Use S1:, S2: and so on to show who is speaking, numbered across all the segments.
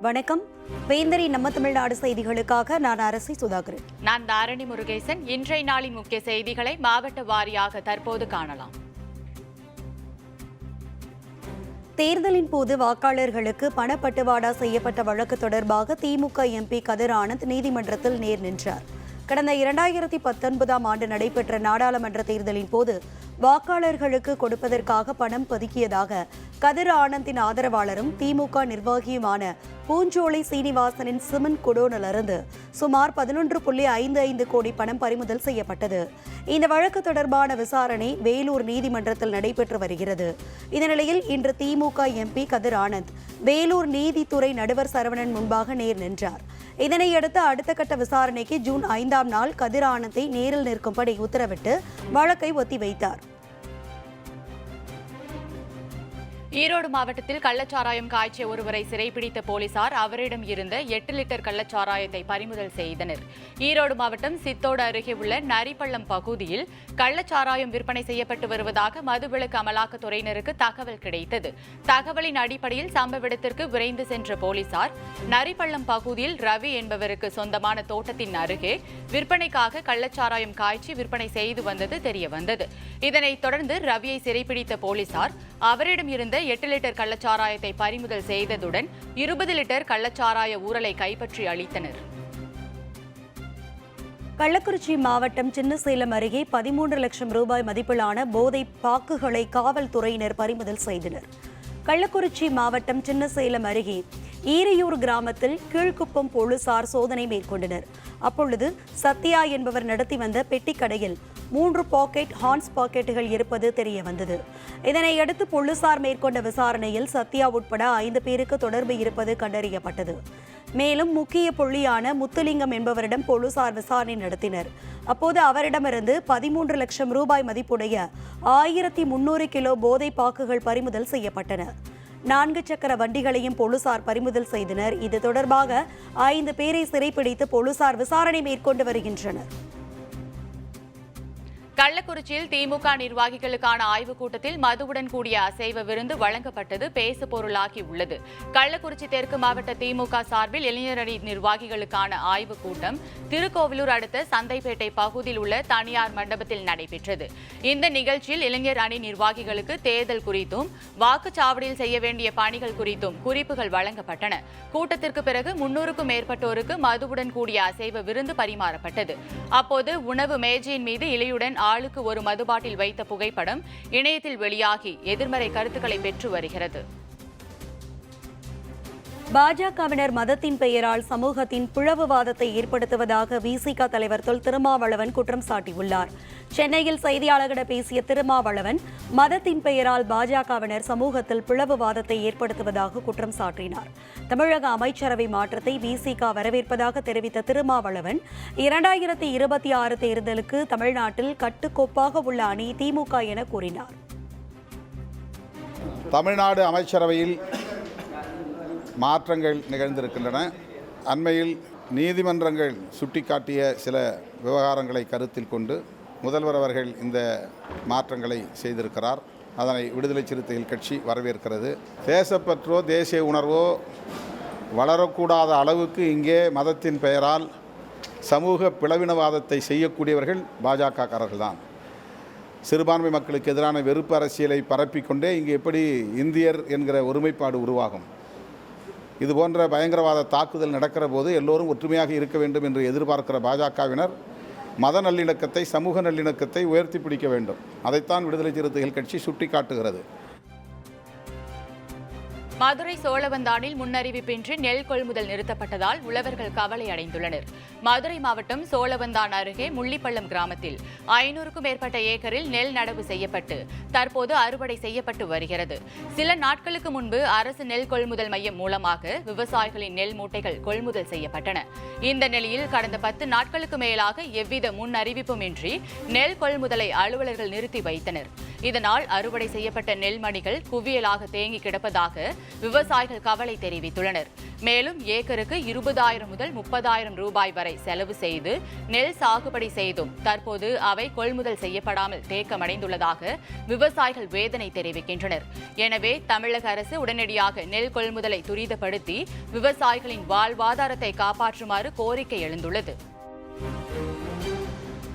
S1: வணக்கம். வேந்தரி நம்ம தமிழ்நாடு செய்திகளுக்காக நான் அரசி சுதாகரன்.
S2: நான் தாரணி முருகேசன். இன்றைய நாளின் முக்கிய செய்திகளை மாவட்ட வாரியாக தற்போது காணலாம்.
S1: தேர்தலின் போது வாக்காளர்களுக்கு பணப்பட்டுவாடா செய்யப்பட்ட வழக்கு தொடர்பாக திமுக எம்பி கதிர் ஆனந்த் நீதிமன்றத்தில் நேர் நின்றார். கடந்த 2019ஆம் ஆண்டு நடைபெற்ற நாடாளுமன்ற தேர்தலின் போது வாக்காளர்களுக்கு கொடுப்பதற்காக பணம் பதுக்கியதாக கதிர் ஆனந்தின் ஆதரவாளரும் திமுக நிர்வாகியுமான பூஞ்சோலை சீனிவாசனின் சிமெண்ட் குடோனிலிருந்து சுமார் 11.55 கோடி பணம் பறிமுதல் செய்யப்பட்டது. இந்த வழக்கு தொடர்பான விசாரணை வேலூர் நீதிமன்றத்தில் நடைபெற்று வருகிறது. இந்த நிலையில் இன்று திமுக எம்பி கதிர் ஆனந்த் வேலூர் நீதித்துறை நடுவர் சரவணன் முன்பாக நேர் நின்றார். இதனையடுத்து அடுத்த கட்ட விசாரணைக்கு ஜூன் 5ஆம் நாள் கதிர் ஆனந்தை நேரில் நிற்கும்படி உத்தரவிட்டு வழக்கை ஒத்திவைத்தார்.
S2: ஈரோடு மாவட்டத்தில் கள்ளச்சாராயம் காய்ச்சிய ஒருவரை சிறைப்பிடித்த போலீசார் அவரிடம் இருந்த 8 லிட்டர் கள்ளச்சாராயத்தை பறிமுதல் செய்தனர். ஈரோடு மாவட்டம் சித்தோடு அருகே உள்ள நரிப்பள்ளம் பகுதியில் கள்ளச்சாராயம் விற்பனை செய்யப்பட்டு வருவதாக மதுவிலக்கு அமலாக்கத்துறையினருக்கு தகவல் கிடைத்தது. தகவலின் அடிப்படையில் சம்பவ இடத்திற்கு விரைந்து சென்ற போலீசார் நரிப்பள்ளம் பகுதியில் ரவி என்பவருக்கு சொந்தமான தோட்டத்தின் அருகே விற்பனைக்காக கள்ளச்சாராயம் காய்ச்சி விற்பனை செய்து வந்தது தெரியவந்தது. இதனைத் தொடர்ந்து ரவியை சிறைப்பிடித்த போலீசார் அவரிடம் இருந்த 8 லிட்டர் கள்ளச்சாராயத்தை பறிமுதல் செய்ததுடன் 20 லிட்டர் கள்ளச்சாராய ஊரலை கைப்பற்றி அளித்தனர்.
S1: கள்ளக்குறிச்சி மாவட்டம் சின்னசேலம் அருகே 13 லட்சம் ரூபாய் மதிப்பிலான போதை பாக்குகளை காவல்துறையினர் பறிமுதல் செய்தனர். கள்ளக்குறிச்சி மாவட்டம் சின்னசேலம் அருகே ஈரையூர் கிராமத்தில் கீழ்குப்பம் போலீசார் சோதனை மேற்கொண்டனர். அப்பொழுது சத்யா என்பவர் நடத்தி வந்த பெட்டிக்கடையில் 3 பாக்கெட் ஹான்ஸ் பாக்கெட்டுகள் இருப்பது தெரிய வந்தது. இதனையடுத்து போலீசார் மேற்கொண்ட விசாரணையில் சத்யா உட்பட 5 பேருக்கு தொடர்பு இருப்பது கண்டறியப்பட்டது. மேலும் முக்கிய புள்ளியான முத்துலிங்கம் என்பவரிடம் போலீசார் விசாரணை நடத்தினர். அப்போது அவரிடமிருந்து 13 லட்சம் ரூபாய் மதிப்புடைய 1300 கிலோ போதை பாக்குகள் பறிமுதல் செய்யப்பட்டன. 4 சக்கர வண்டிகளையும் போலீசார் பறிமுதல் செய்தனர். இது தொடர்பாக 5 பேரை சிறைப்பிடித்து போலீசார் விசாரணை மேற்கொண்டு வருகின்றனர்.
S2: கள்ளக்குறிச்சியில் திமுக நிர்வாகிகளுக்கான ஆய்வுக் கூட்டத்தில் மதுவுடன் கூடிய அசைவ விருந்து வழங்கப்பட்டது பேசு பொருளாகி உள்ளது. கள்ளக்குறிச்சி தெற்கு மாவட்ட திமுக சார்பில் இளைஞர் அணி நிர்வாகிகளுக்கான ஆய்வுக் கூட்டம் திருக்கோவிலூர் அடுத்த சந்தைப்பேட்டை பகுதியில் உள்ள தனியார் மண்டபத்தில் நடைபெற்றது. இந்த நிகழ்ச்சியில் இளைஞர் அணி நிர்வாகிகளுக்கு தேர்தல் குறித்தும் வாக்குச்சாவடியில் செய்ய வேண்டிய பணிகள் குறித்தும் குறிப்புகள் வழங்கப்பட்டன. கூட்டத்திற்கு பிறகு 300க்கும் மேற்பட்டோருக்கு மதுவுடன் கூடிய அசைவ விருந்து பரிமாறப்பட்டது. அப்போது உணவு மேஜையின் மீது இலையுடன் ஆளுக்கு ஒரு மதுபாட்டில் வைத்த புகைப்படம் இணையத்தில் வெளியாகி எதிர்மறை கருத்துக்களை பெற்று வருகிறது.
S1: பாஜகவினர் மதத்தின் பெயரால் சமூகத்தின் பிளவுவாதத்தை ஏற்படுத்துவதாக விசிக தலைவர் தொல் திருமாவளவன் குற்றம் சாட்டியுள்ளார். சென்னையில் செய்தியாளர்களிடம் பேசிய திருமாவளவன் மதத்தின் பெயரால் பாஜகவினர் சமூகத்தில் பிளவுவாதத்தை ஏற்படுத்துவதாக குற்றம் சாட்டினார். தமிழக அமைச்சரவை மாற்றத்தை விசிக வரவேற்பதாக தெரிவித்த திருமாவளவன் 2026 தேர்தலுக்கு தமிழ்நாட்டில் கட்டுக்கோப்பாக உள்ள அணி திமுக என கூறினார்.
S3: தமிழ்நாடு அமைச்சரவையில் மாற்றங்கள் நிகழ்ந்திருக்கின்றன. அண்மையில் நீதிமன்றங்கள் சுட்டிக்காட்டிய சில விவகாரங்களை கருத்தில் கொண்டு முதல்வர் அவர்கள் இந்த மாற்றங்களை செய்திருக்கிறார். அதனை விடுதலை சிறுத்தைகள் கட்சி வரவேற்கிறது. தேசப்பற்றோ தேசிய உணர்வோ வளரக்கூடாத அளவுக்கு இங்கே மதத்தின் பெயரால் சமூக பிளவினவாதத்தை செய்யக்கூடியவர்கள் பாஜகக்காரர்கள் தான். சிறுபான்மை மக்களுக்கு எதிரான வெறுப்பு அரசியலை பரப்பிக்கொண்டே இங்கே எப்படி இந்தியர் என்கிற ஒருமைப்பாடு உருவாகும்? இதுபோன்ற பயங்கரவாத தாக்குதல் நடக்கிற போது எல்லோரும் ஒற்றுமையாக இருக்க வேண்டும் என்று எதிர்பார்க்கிற பாஜகவினர் மத நல்லிணக்கத்தை, சமூக நல்லிணக்கத்தை உயர்த்தி பிடிக்க வேண்டும். அதைத்தான் விடுதலை சிறுத்தைகள் கட்சி சுட்டிக்காட்டுகிறது.
S2: மதுரை சோழவந்தானில் முன்னறிவிப்பின்றி நெல் கொள்முதல் நிறுத்தப்பட்டதால் உழவர்கள் கவலை அடைந்துள்ளனர். மதுரை மாவட்டம் சோழவந்தான் அருகே முள்ளிப்பள்ளம் கிராமத்தில் 500க்கும் மேற்பட்ட ஏக்கரில் நெல் நடவு செய்யப்பட்டு தற்போது அறுவடை செய்யப்பட்டு வருகிறது. சில நாட்களுக்கு முன்பு அரசு நெல் கொள்முதல் மையம் மூலமாக விவசாயிகளின் நெல் மூட்டைகள் கொள்முதல் செய்யப்பட்டன. இந்த நிலையில் கடந்த 10 நாட்களுக்கு மேலாக எவ்வித முன் அறிவிப்புமின்றி நெல் கொள்முதலை அலுவலர்கள் நிறுத்தி வைத்தனர். இதனால் அறுவடை செய்யப்பட்ட நெல் மணிகள் குவியலாக தேங்கி கிடப்பதாக விவசாயிகள் கவலை தெரிவித்துள்ளனர். மேலும் ஏக்கருக்கு 20,000 முதல் 30,000 ரூபாய் வரை செலவு செய்து நெல் சாகுபடி செய்தும் தற்போது அவை கொள்முதல் செய்யப்படாமல் தேக்கமடைந்துள்ளதாக விவசாயிகள் வேதனை தெரிவிக்கின்றனர். எனவே தமிழக அரசு உடனடியாக நெல் கொள்முதலை துரிதப்படுத்தி விவசாயிகளின் வாழ்வாதாரத்தை காப்பாற்றுமாறு கோரிக்கை எழுந்துள்ளது.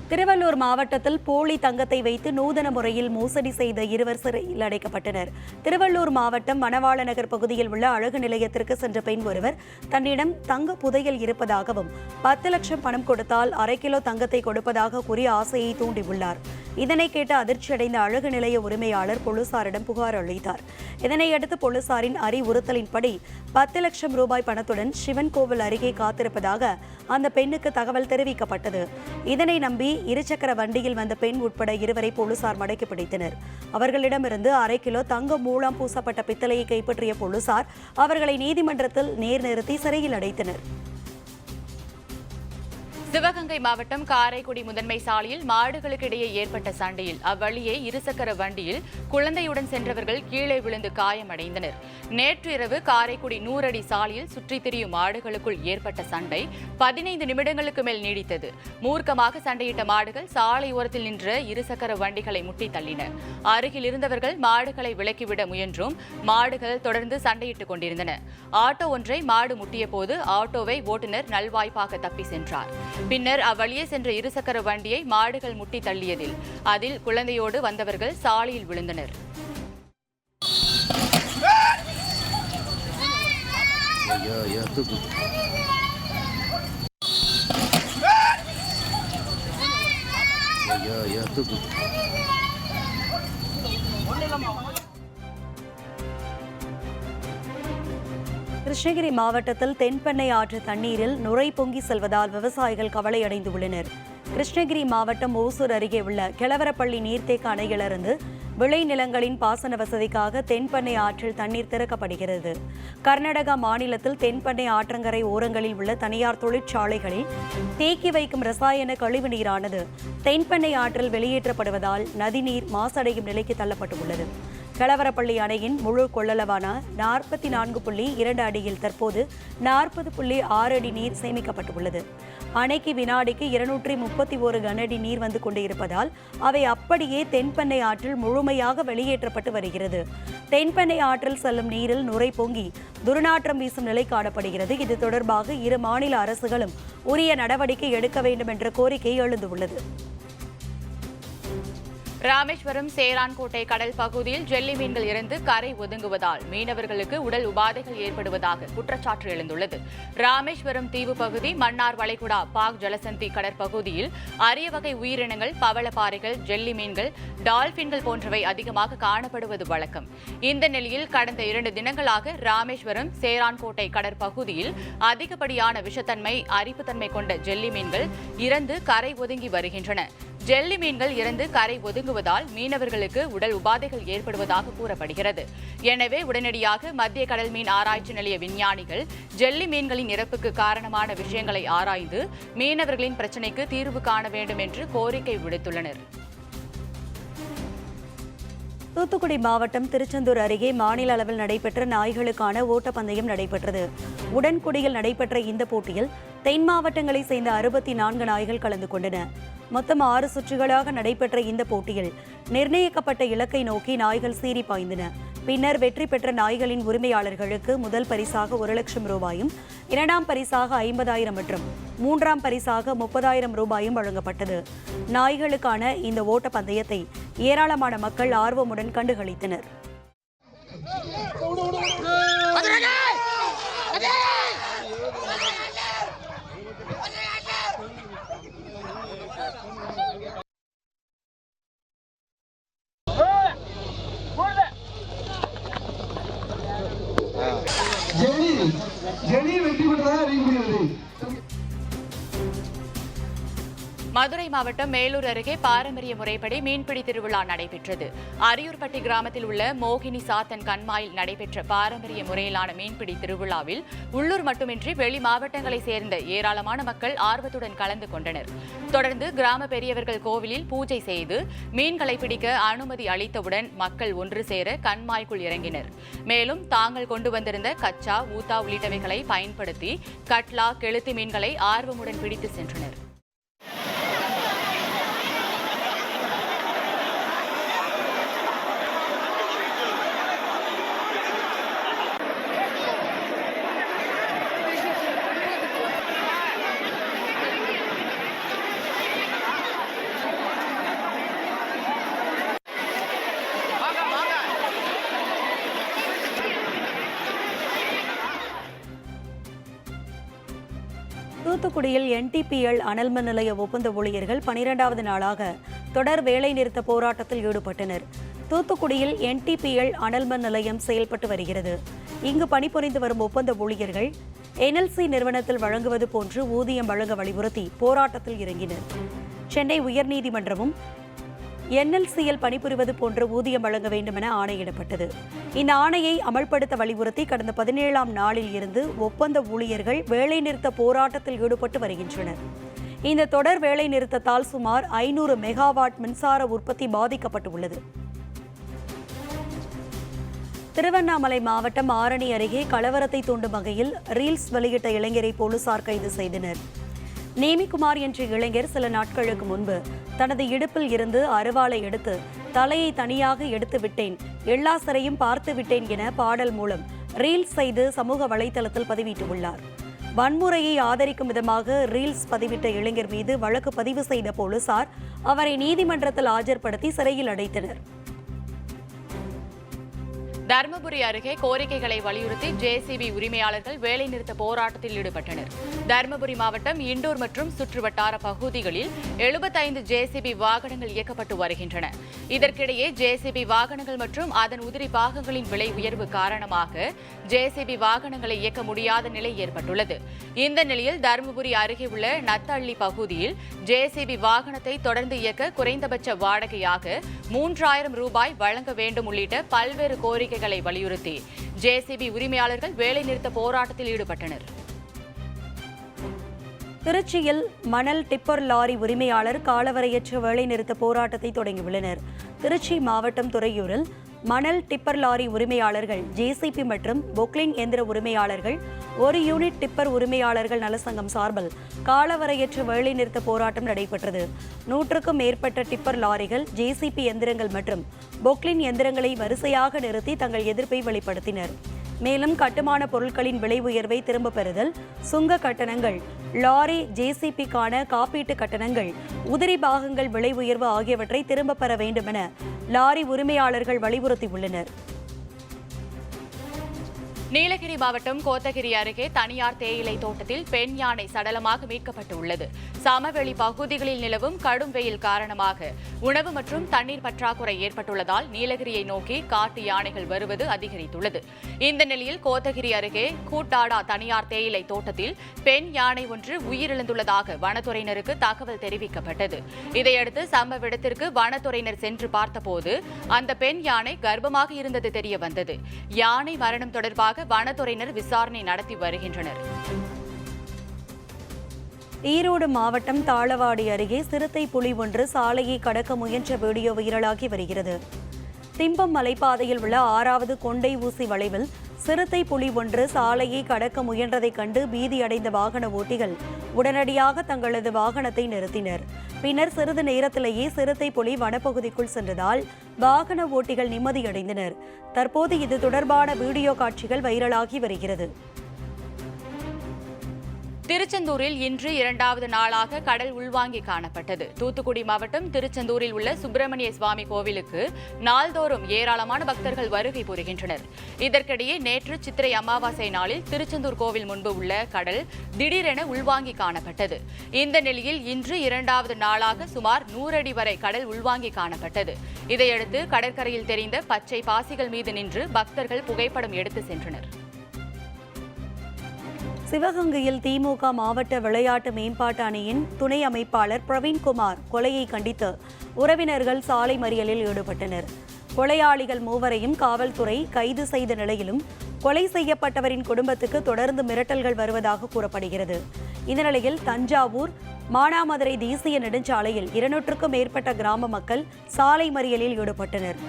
S1: திருவள்ளூர் மாவட்டத்தில் போலி தங்கத்தை வைத்து நூதன முறையில் மோசடி செய்த 2 சிறையில் அடைக்கப்பட்டனர். திருவள்ளூர் மாவட்டம் மணவாள நகர் பகுதியில் உள்ள அழகு நிலையத்திற்கு சென்ற பெண் ஒருவர் தன்னிடம் தங்க புதையல் இருப்பதாகவும் 10 லட்சம் பணம் கொடுத்தால் 1/2 கிலோ தங்கத்தை கொடுப்பதாக கூறி ஆசையை தூண்டியுள்ளார். இதனை கேட்டு அதிர்ச்சியடைந்த அழகு நிலைய உரிமையாளர் போலீசாரிடம் புகார் அளித்தார். இதனையடுத்து போலீசாரின் அறிவுறுத்தலின்படி 10 லட்சம் ரூபாய் பணத்துடன் சிவன் கோவில் அருகே காத்திருப்பதாக அந்த பெண்ணுக்கு தகவல் தெரிவிக்கப்பட்டது. இதனை நம்பி இருசக்கர வண்டியில் வந்த பெண் உட்பட 2 போலீசார் மடக்கி பிடித்தனர். அவர்களிடமிருந்து 1/2 கிலோ தங்கம் மூலம் பூசப்பட்ட பித்தளையை கைப்பற்றிய போலீசார் அவர்களை நீதிமன்றத்தில் நிறுத்தி சிறையில் அடைத்தனர்.
S2: சிவகங்கை மாவட்டம் காரைக்குடி முதன்மை சாலையில் மாடுகளுக்கு இடையே ஏற்பட்ட சண்டையில் அவ்வழியே இருசக்கர வண்டியில் குழந்தையுடன் சென்றவர்கள் கீழே விழுந்து காயமடைந்தனர். நேற்று இரவு காரைக்குடி 100 அடி சாலையில் சுற்றித் திரியும் மாடுகளுக்குள் ஏற்பட்ட சண்டை 15 நிமிடங்களுக்கு மேல் நீடித்தது. மூர்க்கமாக சண்டையிட்ட மாடுகள் சாலை ஓரத்தில் நின்ற இருசக்கர வண்டிகளை முட்டி தள்ளின. அருகில் இருந்தவர்கள் மாடுகளை விலக்கிவிட முயன்றும் மாடுகள் தொடர்ந்து சண்டையிட்டுக் கொண்டிருந்தன. ஆட்டோ ஒன்றை மாடு முட்டிய போது ஆட்டோவை ஓட்டுநர் நல்வாய்ப்பாக தப்பி சென்றார். பின்னர் அவ்வழியே சென்ற இருசக்கர வண்டியை மாடுகள் முட்டி தள்ளியதில் அதில் குழந்தையோடு வந்தவர்கள் சாலையில் விழுந்தனர்.
S1: கிருஷ்ணகிரி மாவட்டத்தில் தென்பெண்ணை ஆற்று தண்ணீரில் நுரை பொங்கி செல்வதால் விவசாயிகள் கவலையடைந்துள்ளனர். கிருஷ்ணகிரி மாவட்டம் ஓசூர் அருகே உள்ள கிழவரப்பள்ளி நீர்த்தேக்க அணையிலிருந்து விளைநிலங்களின் பாசன வசதிக்காக தென்பெண்ணை ஆற்றில் தண்ணீர் திறக்கப்படுகிறது. கர்நாடகா மாநிலத்தில் தென்பெண்ணை ஆற்றங்கரை ஓரங்களில் உள்ள தனியார் தொழிற்சாலைகளில் தேக்கி வைக்கும் ரசாயன கழிவு நீரானது தென்பெண்ணை ஆற்றில் வெளியேற்றப்படுவதால் நதிநீர் மாசடையும் நிலைக்கு தள்ளப்பட்டுள்ளது. கிழவரப்பள்ளி அணையின் முழு கொள்ளளவான 44.2 அடியில் தற்போது 40.6 அடி நீர் சேமிக்கப்பட்டுள்ளது. அணைக்கு வினாடிக்கு 231 கனஅடி நீர் வந்து கொண்டிருப்பதால் அவை அப்படியே தென்பெண்ணை ஆற்றில் முழுமையாக வெளியேற்றப்பட்டு வருகிறது. தென்பெண்ணை ஆற்றில் செல்லும் நீரில் நுரை பொங்கி துர்நாற்றம் வீசும் நிலை காணப்படுகிறது. இது தொடர்பாக 2 மாநில அரசுகளும் உரிய நடவடிக்கை எடுக்க வேண்டும் என்ற கோரிக்கை எழுந்துள்ளது.
S2: ராமேஸ்வரம் சேரான்கோட்டை கடல் பகுதியில் ஜெல்லி மீன்கள் இறந்து கரை ஒதுங்குவதால் மீனவர்களுக்கு உடல் உபாதைகள் ஏற்படுவதாக குற்றச்சாட்டு எழுந்துள்ளது. ராமேஸ்வரம் தீவு பகுதி, மன்னார் வளைகுடா, பாக் ஜலசந்தி கடற்பகுதியில் அரிய வகை உயிரினங்கள், பவளப்பாறைகள், ஜெல்லி மீன்கள், டால்பின்கள் போன்றவை அதிகமாக காணப்படுவது வழக்கம். இந்த நிலையில் கடந்த 2 தினங்களாக ராமேஸ்வரம் சேரான்கோட்டை கடற்பகுதியில் அதிகப்படியான விஷத்தன்மை, அரிப்புத்தன்மை கொண்ட ஜெல்லி மீன்கள் இறந்து கரை ஒதுங்கி வருகின்றன. ஜெல்லி மீன்கள் இறந்து கரை ஒதுங்குவதால் மீனவர்களுக்கு உடல் உபாதைகள் ஏற்படுவதாக கூறப்படுகிறது. எனவே உடனடியாக மத்திய கடல் மீன் ஆராய்ச்சி நிலைய விஞ்ஞானிகள் ஜெல்லி மீன்களின் இறப்புக்கு காரணமான விஷயங்களை ஆராய்ந்து மீனவர்களின் பிரச்சினைக்கு தீர்வு காண வேண்டும் என்று கோரிக்கை விடுத்துள்ளனர்.
S1: தூத்துக்குடி மாவட்டம் திருச்செந்தூர் அருகே மாநில அளவில் நடைபெற்ற நாய்களுக்கான ஓட்டப்பந்தயம் நடைபெற்றது. உடன்குடியில் நடைபெற்ற இந்த போட்டியில் தென் மாவட்டங்களைச் சேர்ந்த 64 நாய்கள் கலந்து கொண்டன. மொத்தம் 6 சுற்றுகளாக நடைபெற்ற இந்த போட்டியில் நிர்ணயிக்கப்பட்ட இலக்கை நோக்கி நாய்கள் சீறி பாய்ந்தன. பின்னர் வெற்றி பெற்ற நாய்களின் உரிமையாளர்களுக்கு முதல் பரிசாக 1 லட்சம் ரூபாயும், 2ஆம் பரிசாக 50,000 மற்றும் 3ஆம் பரிசாக 30,000 ரூபாயும் வழங்கப்பட்டது. நாய்களுக்கான இந்த ஓட்ட பந்தயத்தை ஏராளமான மக்கள் ஆர்வமுடன் கண்டுகளித்தனர்.
S2: மதுரை மாவட்டம் மேலூர் அருகே பாரம்பரிய முறைப்படி மீன்பிடி திருவிழா நடைபெற்றது. அரியூர்பட்டி கிராமத்தில் உள்ள மோகினி சாத்தன் கண்மாயில் நடைபெற்ற பாரம்பரிய முறையிலான மீன்பிடி திருவிழாவில் உள்ளூர் மட்டுமின்றி வெளி மாவட்டங்களைச் சேர்ந்த ஏராளமான மக்கள் ஆர்வத்துடன் கலந்து கொண்டனர். தொடர்ந்து கிராம பெரியவர்கள் கோவிலில் பூஜை செய்து மீன்களை பிடிக்க அனுமதி அளித்தவுடன் மக்கள் ஒன்று சேர கண்மாய்க்குள் இறங்கினர். மேலும் தாங்கள் கொண்டு வந்திருந்த கச்சா, ஊத்தா உள்ளிட்டவைகளை பயன்படுத்தி கட்லா, கெளுத்தி மீன்களை ஆர்வமுடன் பிடித்து சென்றனர்.
S1: தூத்துக்குடியில் NTPL அனல் மின் நிலைய ஒப்பந்த ஊழியர்கள் 12வது நாளாக தொடர் வேலைநிறுத்த போராட்டத்தில் ஈடுபட்டனர். தூத்துக்குடியில் NTPL அனல் மின் நிலையம் செயல்பட்டு வருகிறது. இங்கு பணிபுரிந்து வரும் ஒப்பந்த ஊழியர்கள் NLC நிறுவனத்தில் வழங்குவது போன்று ஊதியம் வழங்க வலியுறுத்தி போராட்டத்தில் இறங்கினர். சென்னை உயர்நீதிமன்றமும் NLCயில் பணிபுரிவது போன்ற ஊதியம் வழங்க வேண்டும் என ஆணையிடப்பட்டது. இந்த ஆணையை அமல்படுத்த வலியுறுத்தி கடந்த 17ஆம் நாளில் இருந்து ஒப்பந்த ஊழியர்கள் வேலைநிறுத்த போராட்டத்தில் ஈடுபட்டு வருகின்றனர். இந்த தொடர் வேலைநிறுத்தத்தால் சுமார் 500 மெகாவாட் மின்சார உற்பத்தி பாதிக்கப்பட்டுள்ளது. திருவண்ணாமலை மாவட்டம் ஆரணி அருகே கலவரத்தை தூண்டும் வகையில் ரீல்ஸ் வெளியிட்ட இளைஞரை போலீசார் கைது செய்தனர். நேமிக்குமார் என்ற இளைஞர் சில நாட்களுக்கு முன்பு தனது இடுப்பில் இருந்து அருவாளை எடுத்து தலையை தனியாக எடுத்து விட்டேன், எல்லா சிறையும் பார்த்து விட்டேன் என பாடல் மூலம் ரீல்ஸ் செய்து சமூக வலைதளத்தில் பதிவிட்டுள்ளார். வன்முறையை ஆதரிக்கும் விதமாக ரீல்ஸ் பதிவிட்ட இளைஞர் மீது வழக்கு பதிவு செய்த போலீசார் அவரை நீதிமன்றத்தில் ஆஜர்படுத்தி சிறையில் அடைத்தனர்.
S2: தருமபுரி அருகே கோரிக்கைகளை வலியுறுத்தி JCB உரிமையாளர்கள் வேலைநிறுத்த போராட்டத்தில் ஈடுபட்டனர். தருமபுரி மாவட்டம் இண்டூர் மற்றும் சுற்றுவட்டார பகுதிகளில் 75 JCB வாகனங்கள் இயக்கப்பட்டு வருகின்றன. இதற்கிடையே JCB வாகனங்கள் மற்றும் அதன் உதிரி பாகங்களின் விலை உயர்வு காரணமாக JCB வாகனங்களை இயக்க முடியாத நிலை ஏற்பட்டுள்ளது. இந்த நிலையில் தருமபுரி அருகே உள்ள நத்தள்ளி பகுதியில் JCB வாகனத்தை தொடர்ந்து இயக்க குறைந்தபட்ச வாடகையாக 3000 ரூபாய் வழங்க வேண்டும் உள்ளிட்ட பல்வேறு கோரிக்கைகளை வலியுறுத்தி JCB உரிமையாளர்கள் வேலைநிறுத்த போராட்டத்தில் ஈடுபட்டனர்.
S1: திருச்சியில் மணல் டிப்பர் லாரி உரிமையாளர் காலவரையற்ற வேலைநிறுத்த போராட்டத்தை தொடங்கியுள்ளனர். திருச்சி மாவட்டம் துறையூரில் மணல் டிப்பர் லாரி உரிமையாளர்கள், JCB மற்றும் பொக்லின் எந்திர உரிமையாளர்கள், ஒரு யூனிட் டிப்பர் உரிமையாளர்கள் நலசங்கம் சார்பில் காலவரையற்ற வேலைநிறுத்த போராட்டம் நடைபெற்றது. 100க்கும் மேற்பட்ட டிப்பர் லாரிகள், JCB எந்திரங்கள் மற்றும் பொக்லின் எந்திரங்களை வரிசையாக நிறுத்தி தங்கள் எதிர்ப்பை வெளிப்படுத்தினர். மேலும் கட்டுமான பொருட்களின் விலை உயர்வை திரும்பப் பெறுதல், சுங்க கட்டணங்கள், லாரி JCBக்கான காப்பீட்டு கட்டணங்கள், உதிரி பாகங்கள் விலை உயர்வு ஆகியவற்றை திரும்பப் பெற வேண்டும் என லாரி உரிமையாளர்கள் வலியுறுத்தியுள்ளனர்.
S2: நீலகிரி மாவட்டம் கோத்தகிரி அருகே தனியார் தேயிலை தோட்டத்தில் பெண் யானை சடலமாக மீட்கப்பட்டுள்ளது. சமவெளி பகுதிகளில் நிலவும் கடும் வெயில் காரணமாக உணவு மற்றும் தண்ணீர் பற்றாக்குறை ஏற்பட்டுள்ளதால் நீலகிரியை நோக்கி காட்டு யானைகள் வருவது அதிகரித்துள்ளது. இந்த நிலையில் கோத்தகிரி அருகே கூட்டாடா தனியார் தேயிலை தோட்டத்தில் பெண் யானை ஒன்று உயிரிழந்துள்ளதாக வனத்துறையினருக்கு தகவல் தெரிவிக்கப்பட்டது. இதையடுத்து சம்பவ இடத்திற்கு வனத்துறையினர் சென்று பார்த்தபோது அந்த பெண் யானை கர்ப்பமாக இருந்தது தெரிய வந்தது. யானை மரணம் தொடர்பாக வனத்துறையினர் விசாரணை நடத்தி வருகின்றனர்.
S1: ஈரோடு மாவட்டம் தாளவாடி அருகே சிறுத்தை புலி ஒன்று சாலையை கடக்க முயன்ற வீடியோ வைரலாகி வருகிறது. திம்பம் மலைப்பாதையில் உள்ள 6வது கொண்டை ஊசி வளைவில் சிறுத்தை புலி ஒன்று சாலையை கடக்க முயன்றதைக் கண்டு பீதியடைந்த வாகன ஓட்டிகள் உடனடியாக தங்களது வாகனத்தை நிறுத்தினர். பின்னர் சிறிது நேரத்திலேயே சிறுத்தை புலி வனப்பகுதிக்குள் சென்றதால் வாகன ஓட்டிகள் நிம்மதியடைந்தனர். தற்போது இது தொடர்பான வீடியோ காட்சிகள் வைரலாகி வருகிறது.
S2: திருச்செந்தூரில் இன்று 2வது நாளாக கடல் உள்வாங்கி காணப்பட்டது. தூத்துக்குடி மாவட்டம் திருச்செந்தூரில் உள்ள சுப்பிரமணிய சுவாமி கோவிலுக்கு நாள்தோறும் ஏராளமான பக்தர்கள் வருகை புரிகின்றனர். இதற்கிடையே நேற்று சித்திரை அமாவாசை நாளில் திருச்செந்தூர் கோவில் முன்பு உள்ள கடல் திடீரென உள்வாங்கி காணப்பட்டது. இந்த நிலையில் இன்று 2வது நாளாக சுமார் 100 அடி வரை கடல் உள்வாங்கி காணப்பட்டது. இதையடுத்து கடற்கரையில் தெரிந்த பச்சை பாசிகள் மீது நின்று பக்தர்கள் புகைப்படம் எடுத்து சென்றனர்.
S1: சிவகங்கையில் திமுக மாவட்ட விளையாட்டு மேம்பாட்டு அணியின் துணை அமைப்பாளர் பிரவீன்குமார் கொலையை கண்டித்து உறவினர்கள் சாலை மறியலில் ஈடுபட்டனர். கொலையாளிகள் மூவரையும் காவல்துறை கைது செய்த நிலையிலும் கொலை செய்யப்பட்டவரின் குடும்பத்துக்கு தொடர்ந்து மிரட்டல்கள் வருவதாக கூறப்படுகிறது. இந்த நிலையில் தஞ்சாவூர் மானாமதுரை தேசிய நெடுஞ்சாலையில் 200க்கும் மேற்பட்ட கிராம மக்கள் சாலை மறியலில் ஈடுபட்டனர்.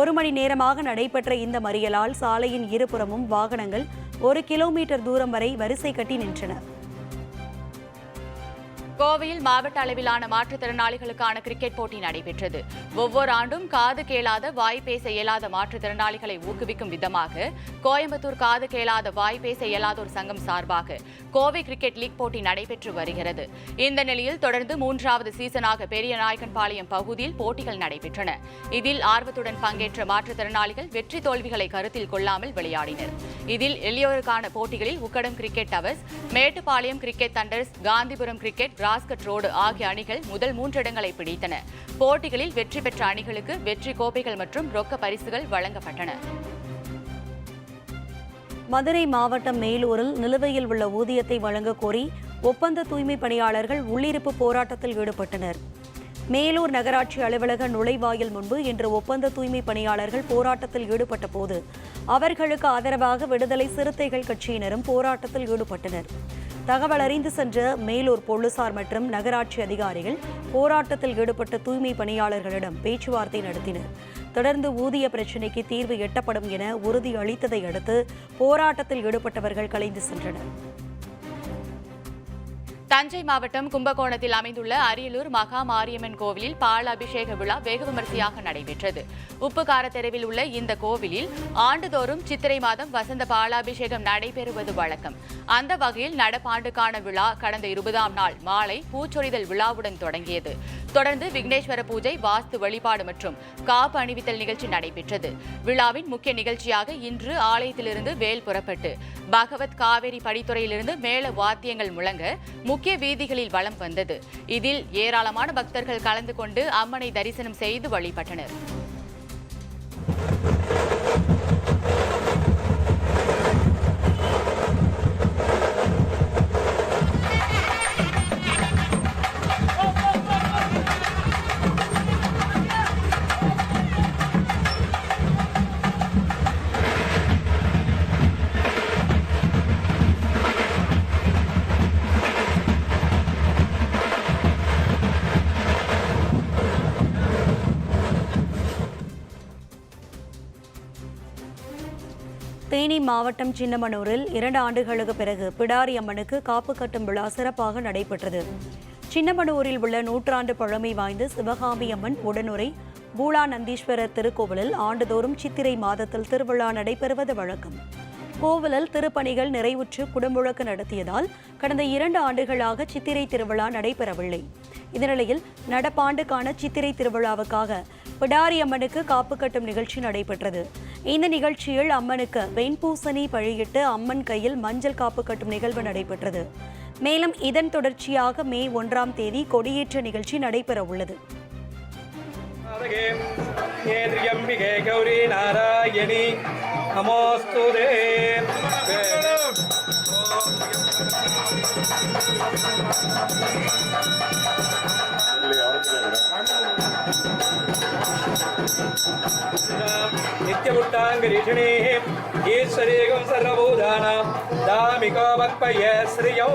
S1: 1 மணி நேரமாக நடைபெற்ற இந்த மறியலால் சாலையின் இருபுறமும் வாகனங்கள் 1 கிலோமீட்டர் தூரம் வரை வரிசை கட்டி நின்றன.
S2: கோவையில் மாவட்ட அளவிலான மாற்றுத்திறனாளிகளுக்கான கிரிக்கெட் போட்டி நடைபெற்றது. ஒவ்வொரு ஆண்டும் காது கேளாத வாய் பேச இயலாத மாற்றுத்திறனாளிகளை ஊக்குவிக்கும் விதமாக கோயம்புத்தூர் காது கேளாத வாய் பேச இயலாதோர் சங்கம் சார்பாக கோவை கிரிக்கெட் லீக் போட்டி நடைபெற்று வருகிறது. இந்த நிலையில் தொடர்ந்து 3வது சீசனாக பெரியநாயக்கன்பாளையம் பகுதியில் போட்டிகள் நடைபெற்றன. இதில் ஆர்வத்துடன் பங்கேற்ற மாற்றுத்திறனாளிகள் வெற்றி தோல்விகளை கருத்தில் கொள்ளாமல் விளையாடினர். இதில் எளியோருக்கான போட்டிகளில் Ukkadam cricket towers, Mettupalayam cricket thunders, Gandhipuram cricket, ராஸ்கட் ரோடு ஆகிய அணிகள் முதல் 3 இடங்களை பிடித்தன. போட்டிகளில் வெற்றி பெற்ற அணிகளுக்கு வெற்றி கோப்பைகள் மற்றும் ரொக்க பரிசுகள் வழங்கப்பட்டன.
S1: மதுரை மாவட்டம் மேலூரில் நிலுவையில் உள்ள ஊதியத்தை வழங்க கோரி ஒப்பந்த தூய்மை பணியாளர்கள் உள்ளிருப்பு போராட்டத்தில் ஈடுபட்டனர். மேலூர் நகராட்சி அலுவலக நுழைவாயில் முன்பு இன்று ஒப்பந்த தூய்மை பணியாளர்கள் போராட்டத்தில் ஈடுபட்ட போது அவர்களுக்கு ஆதரவாக விடுதலை சிறுத்தைகள் கட்சியினரும் போராட்டத்தில் ஈடுபட்டனர். தகவல் அறிந்து சென்ற மேலூர் போலீசார் மற்றும் நகராட்சி அதிகாரிகள் போராட்டத்தில் ஈடுபட்ட தூய்மை பணியாளர்களிடம் பேச்சுவார்த்தை நடத்தினர். தொடர்ந்து ஊதிய பிரச்சினைக்கு தீர்வு எட்டப்படும் என உறுதி அளித்ததை அடுத்து போராட்டத்தில் ஈடுபட்டவர்கள் கலைந்து சென்றனர்.
S2: தஞ்சை மாவட்டம் கும்பகோணத்தில் அமைந்துள்ள அரியலூர் மகா மாரியம்மன் கோவிலில் பால் அபிஷேக விழா வெகு விமரிசையாக நடைபெற்றது. உப்புக்கார தெருவில் உள்ள இந்த கோவிலில் ஆண்டுதோறும் சித்திரை மாதம் வசந்த பாலாபிஷேகம் நடைபெறுவது வழக்கம். அந்த வகையில் நடப்பாண்டுக்கான விழா கடந்த 20ஆம் நாள் மாலை பூச்சொரிதல் விழாவுடன் தொடங்கியது. தொடர்ந்து விக்னேஸ்வர பூஜை, வாஸ்து வழிபாடு மற்றும் காப்பு அணிவித்தல் நிகழ்ச்சி நடைபெற்றது. விழாவின் முக்கிய நிகழ்ச்சியாக இன்று ஆலயத்திலிருந்து வேல் புறப்பட்டு பகவத் காவேரி படித்துறையிலிருந்து மேள வாத்தியங்கள் முழங்க முக்கிய வீதிகளில் வலம் வந்தது. இதில் ஏராளமான பக்தர்கள் கலந்து கொண்டு அம்மனை தரிசனம் செய்து வழிபட்டனர்.
S1: தேனி மாவட்டம் சின்னமனூரில் 2 ஆண்டுகளுக்கு பிறகு பிடாரி அம்மனுக்கு காப்பு கட்டும் விழா சிறப்பாக நடைபெற்றது. சின்னமனூரில் உள்ள 100 ஆண்டு பழமை வாய்ந்த சிவகாமி அம்மன் உடனுரை பூலாநந்தீஸ்வரர் திருக்கோவிலில் ஆண்டுதோறும் சித்திரை மாதத்தில் திருவிழா நடைபெறுவது வழக்கம். கோவிலில் திருப்பணிகள் நிறைவுற்று குடமுழக்கு நடத்தியதால் கடந்த 2 ஆண்டுகளாக சித்திரை திருவிழா நடைபெறவில்லை. இந்நிலையில் நடப்பாண்டுக்கான சித்திரை திருவிழாவுக்காக பிடாரி அம்மனுக்கு காப்பு கட்டும் நிகழ்ச்சி நடைபெற்றது. இந்த நிகழ்ச்சியில் அம்மனுக்கு வெண்பூசணி பழியிட்டு அம்மன் கையில் மஞ்சள் காப்பு கட்டும் நிகழ்வு நடைபெற்றது. மேலும் இதன் தொடர்ச்சியாக மே 1ஆம் தேதி கொடியேற்ற நிகழ்ச்சி நடைபெற உள்ளது.
S4: நித்யமுட்டாங்கரீஷணே ஈஸ்வரேகம் சர்வபூதானாம் தாமிகோ மக்பய ஸ்ரீயோ.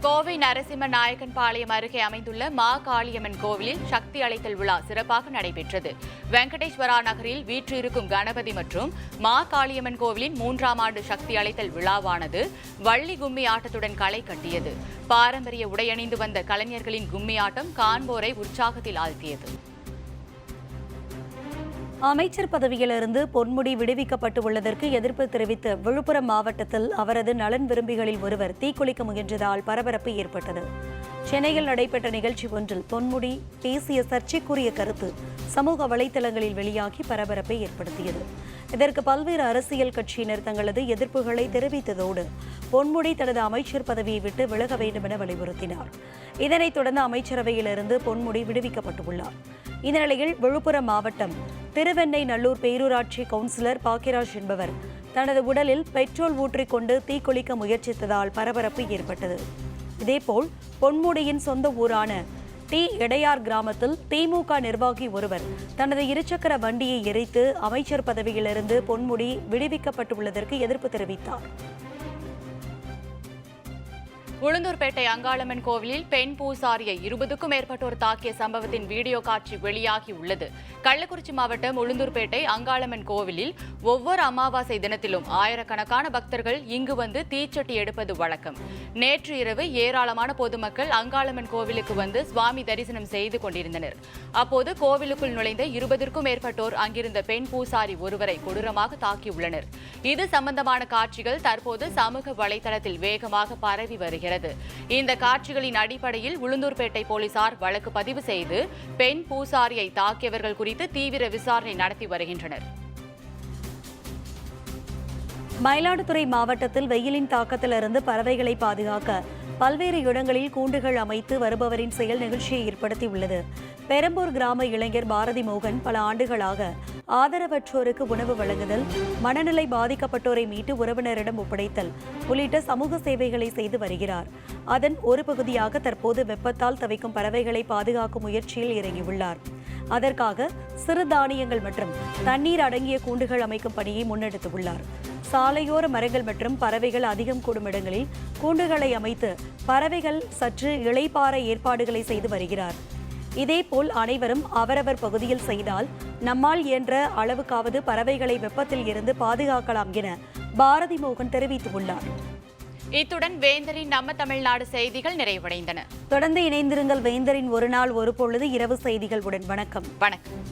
S2: கோவை நரசிம்ம நாயக்கன்பாளையம் அருகே அமைந்துள்ள மா காளியம்மன் கோவிலில் சக்தி அழைத்தல் விழா சிறப்பாக நடைபெற்றது. வெங்கடேஸ்வரா நகரில் வீற்றிருக்கும் கணபதி மற்றும் மா காளியம்மன் கோவிலின் 3ஆம் ஆண்டு சக்தி அழைத்தல் விழாவானது வள்ளி கும்மி ஆட்டத்துடன் களை கட்டியது. பாரம்பரிய உடையணிந்து வந்த கலைஞர்களின் கும்மி ஆட்டம் காண்போரை உற்சாகத்தில் ஆழ்த்தியது.
S1: அமைச்சர் பதவியிலிருந்து பொன்முடி விடுவிக்கப்பட்டு உள்ளதற்கு எதிர்ப்பு தெரிவித்து விழுப்புரம் மாவட்டத்தில் அவரது நலன் விரும்பிகளில் ஒருவர் தீக்குளிக்க முயன்றதால் பரபரப்பு ஏற்பட்டது. சென்னையில் நடைபெற்ற நிகழ்ச்சி ஒன்றில் பொன்முடி பேசிய சர்ச்சைக்குரிய கருத்து சமூக வலைதளங்களில் வெளியாகி பரபரப்பை ஏற்படுத்தியது. இதற்கு பல்வேறு அரசியல் கட்சியினர் தங்களது எதிர்ப்புகளை தெரிவித்ததோடு பொன்முடி தனது அமைச்சர் பதவியை விட்டு விலக வேண்டும் என வலியுறுத்தினார். இதனைத் தொடர்ந்து அமைச்சரவையிலிருந்து பொன்முடி விடுவிக்கப்பட்டுள்ளார். இந்த நிலையில் விழுப்புரம் மாவட்டம் திருவெண்ணெய்நல்லூர் பேரூராட்சி கவுன்சிலர் பாக்கியராஜ் என்பவர் தனது உடலில் பெட்ரோல் ஊற்றிக்கொண்டு தீக்குளிக்க முயற்சித்ததால் பரபரப்பு ஏற்பட்டது. இதேபோல் பொன்முடியின் சொந்த ஊரான டி இடையார் கிராமத்தில் திமுக நிர்வாகி ஒருவர் தனது இருசக்கர வண்டியை எரித்து அமைச்சர் பதவியிலிருந்து பொன்முடி விடுவிக்கப்பட்டுள்ளதற்கு எதிர்ப்பு தெரிவித்தார்.
S2: உளுந்தூர்பேட்டை அங்காளம்மன் கோவிலில் பெண் பூசாரியை 20க்கும் மேற்பட்டோர் தாக்கிய சம்பவத்தின் வீடியோ காட்சி வெளியாகி உள்ளது. கள்ளக்குறிச்சி மாவட்டம் உளுந்தூர்பேட்டை அங்காளம்மன் கோவிலில் ஒவ்வொரு அமாவாசை தினத்திலும் ஆயிரக்கணக்கான பக்தர்கள் இங்கு வந்து தீச்சட்டி எடுப்பது வழக்கம். நேற்று இரவு ஏராளமான பொதுமக்கள் அங்காளம்மன் கோவிலுக்கு வந்து சுவாமி தரிசனம் செய்து கொண்டிருந்தனர். அப்போது கோவிலுக்குள் நுழைந்த 20க்கும் மேற்பட்டோர் அங்கிருந்த பெண் பூசாரி ஒருவரை கொடூரமாக தாக்கியுள்ளனர். இது சம்பந்தமான காட்சிகள் தற்போது சமூக வலைதளத்தில் வேகமாக பரவி வருகிறது. இந்த காட்சிகளின் அடிப்படையில் உளுந்தூர்பேட்டை போலீசார் வழக்கு பதிவு செய்து பெண் பூசாரியை தாக்கியவர்கள் குறித்து தீவிர விசாரணை நடத்தி வருகின்றனர்.
S1: மயிலாடுதுறை மாவட்டத்தில் வெயிலின் தாக்கத்திலிருந்து பறவைகளை பாதுகாக்க பல்வேறு இடங்களில் கூண்டுகள் அமைத்து வருபவரின் செயல் நிகழ்ச்சியை ஏற்படுத்தியுள்ளது. பெரம்பூர் கிராம இளைஞர் பாரதி மோகன் பல ஆண்டுகளாக ஆதரவற்றோருக்கு உணவு வழங்குதல், மனநிலை பாதிக்கப்பட்டோரை மீட்டு உறவினரிடம் ஒப்படைத்தல் உள்ளிட்ட சமூக சேவைகளை செய்து வருகிறார். அதன் ஒரு பகுதியாக தற்போது வெப்பத்தால் தவிக்கும் பறவைகளை பாதுகாக்கும் முயற்சியில் இறங்கியுள்ளார். அதற்காக சிறு தானியங்கள் மற்றும் தண்ணீர் அடங்கிய கூண்டுகள் அமைக்கும் பணியை முன்னெடுத்துள்ளார். சாலையோர மரங்கள் மற்றும் பறவைகள் அதிகம் கூடும் இடங்களில் கூண்டுகளை அமைத்து பறவைகள் சற்று இளைப்பாற ஏற்பாடுகளை செய்து வருகிறார். இதேபோல் அனைவரும் அவரவர் பகுதியில் செய்தால் நம்மால் இயன்ற அளவுக்காவது பறவைகளை வெப்பத்தில் இருந்து பாதுகாக்கலாம் என பாரதி மோகன் தெரிவித்துள்ளார்.
S2: இத்துடன் வேந்தரின் நம்ம தமிழ்நாடு செய்திகள் நிறைவடைந்தன.
S1: தொடர்ந்து இணைந்திருங்கள் வேந்தரின் ஒரு நாள் ஒரு பொழுது இரவு செய்திகளுடன். வணக்கம்.
S2: வணக்கம்.